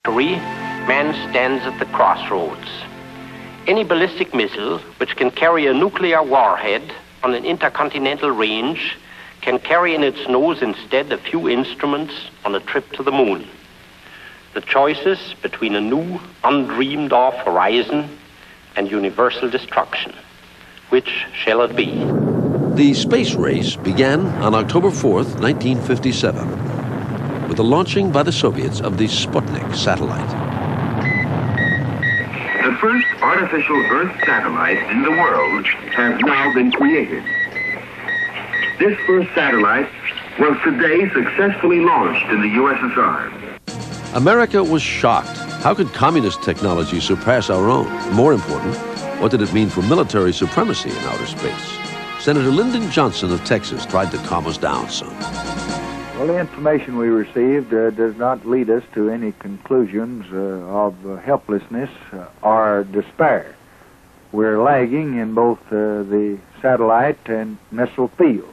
Man stands at the crossroads. Any ballistic missile which can carry a nuclear warhead on an intercontinental range can carry in its nose instead a few instruments on a trip to the moon. The choices between a new, undreamed-of horizon and universal destruction. Which shall it be? The space race began on October 4th, 1957, with the launching by the Soviets of the Sputnik satellite. The first artificial Earth satellite in the world has now been created. This first satellite was today successfully launched in the USSR. America was shocked. How could communist technology surpass our own? More important, what did it mean for military supremacy in outer space? Senator Lyndon Johnson of Texas tried to calm us down some. Well, the information we received does not lead us to any conclusions of helplessness or despair. We're lagging in both the satellite and missile field.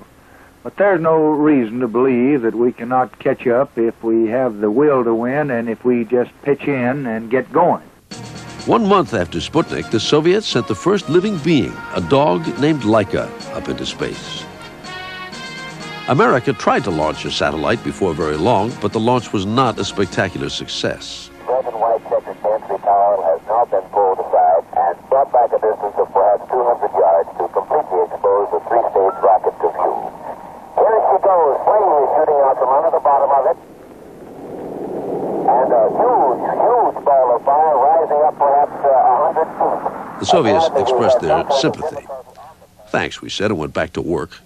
But there's no reason to believe that we cannot catch up if we have the will to win and if we just pitch in and get going. 1 month after Sputnik, the Soviets sent the first living being, a dog named Laika, up into space. America tried to launch a satellite before very long, but the launch was not a spectacular success. Red and white checkered gantry tower has now been pulled aside and brought back a distance of perhaps 200 yards to completely expose the three-stage rocket to view. Here she goes, flaming shooting out from under the bottom of it. And a huge ball of fire rising up perhaps 100 feet. The Soviets expressed their sympathy. Thanks, we said, and went back to work,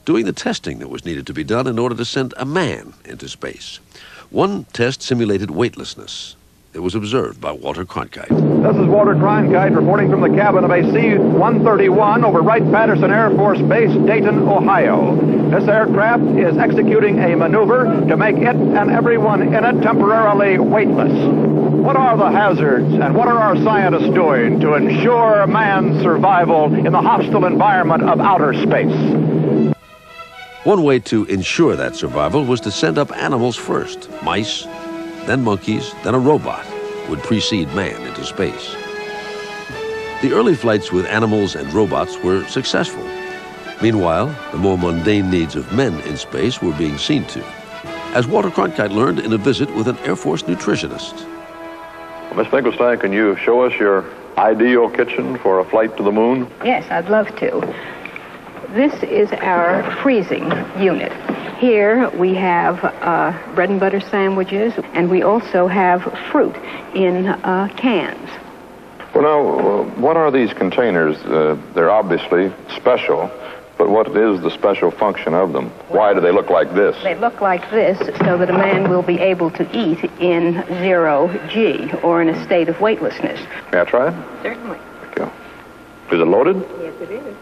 doing the testing that was needed to be done in order to send a man into space. One test simulated weightlessness. It was observed by Walter Cronkite. This is Walter Cronkite reporting from the cabin of a C-131 over Wright-Patterson Air Force Base, Dayton, Ohio. This aircraft is executing a maneuver to make it and everyone in it temporarily weightless. What are the hazards and what are our scientists doing to ensure man's survival in the hostile environment of outer space? One way to ensure that survival was to send up animals first. Mice, then monkeys, then a robot would precede man into space. The early flights with animals and robots were successful. Meanwhile, the more mundane needs of men in space were being seen to, as Walter Cronkite learned in a visit with an Air Force nutritionist. Well, Miss Finkelstein, can you show us your ideal kitchen for a flight to the moon? Yes, I'd love to. This is our freezing unit. Here we have bread and butter sandwiches, and we also have fruit in cans. Well, now, what are these containers? They're obviously special, but what is the special function of them? Why do they look like this? They look like this so that a man will be able to eat in 0G, or in a state of weightlessness. May I try it? Certainly. Thank you. Is it loaded? Yes, it is.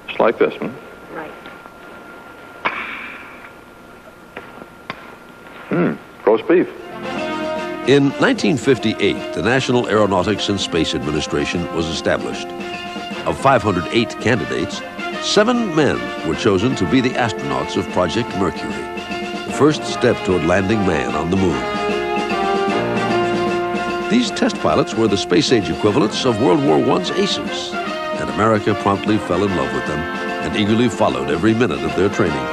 Just like this, hmm? Right. Roast beef. In 1958, the National Aeronautics and Space Administration was established. Of 508 candidates, 7 men were chosen to be the astronauts of Project Mercury, the first step toward landing man on the moon. These test pilots were the space-age equivalents of World War I's aces, and America promptly fell in love with them and eagerly followed every minute of their training.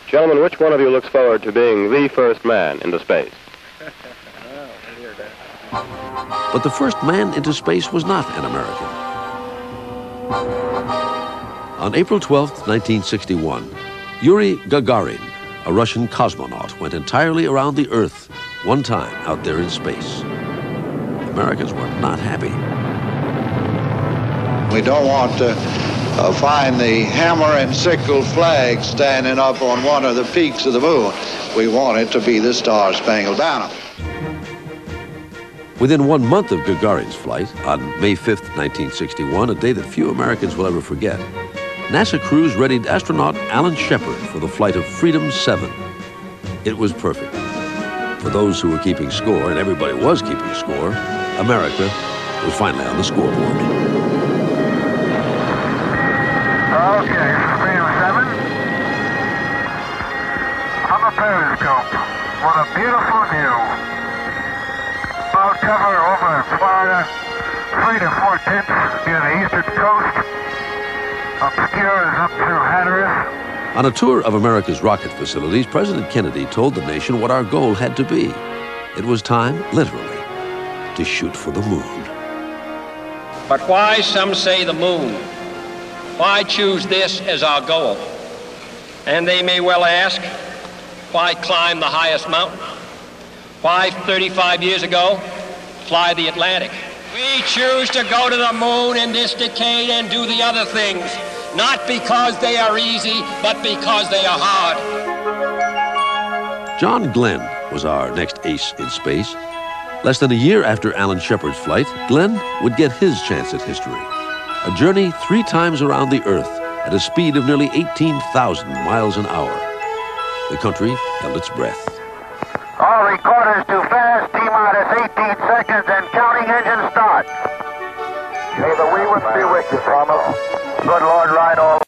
Gentlemen, which one of you looks forward to being the first man into space? But the first man into space was not an American. On April 12, 1961, Yuri Gagarin, a Russian cosmonaut, went entirely around the Earth, one time out there in space. Americans were not happy. We don't want to find the hammer and sickle flag standing up on one of the peaks of the moon. We want it to be the Star-Spangled Banner. Within 1 month of Gagarin's flight, on May 5th, 1961, a day that few Americans will ever forget, NASA crews readied astronaut Alan Shepard for the flight of Freedom 7. It was perfect. For those who were keeping score, and everybody was keeping score, America was finally on the scoreboard. Okay, Freedom 7. On the periscope. What a beautiful view. Cloud cover over Florida. 3 to 4 tenths near the eastern coast. Obscures up through Hatteras. On a tour of America's rocket facilities, President Kennedy told the nation what our goal had to be. It was time, literally, to shoot for the moon. But why, some say, the moon? Why choose this as our goal? And they may well ask, why climb the highest mountain? Why, 35 years ago, fly the Atlantic? We choose to go to the moon in this decade and do the other things, not because they are easy, but because they are hard. John Glenn was our next ace in space. Less than a year after Alan Shepard's flight, Glenn would get his chance at history. A journey 3 times around the Earth at a speed of nearly 18,000 miles an hour. The country held its breath. All recorders too fast, T-minus 18 seconds and counting engine start. May the wee ones be with you, Thomas. Good Lord, ride all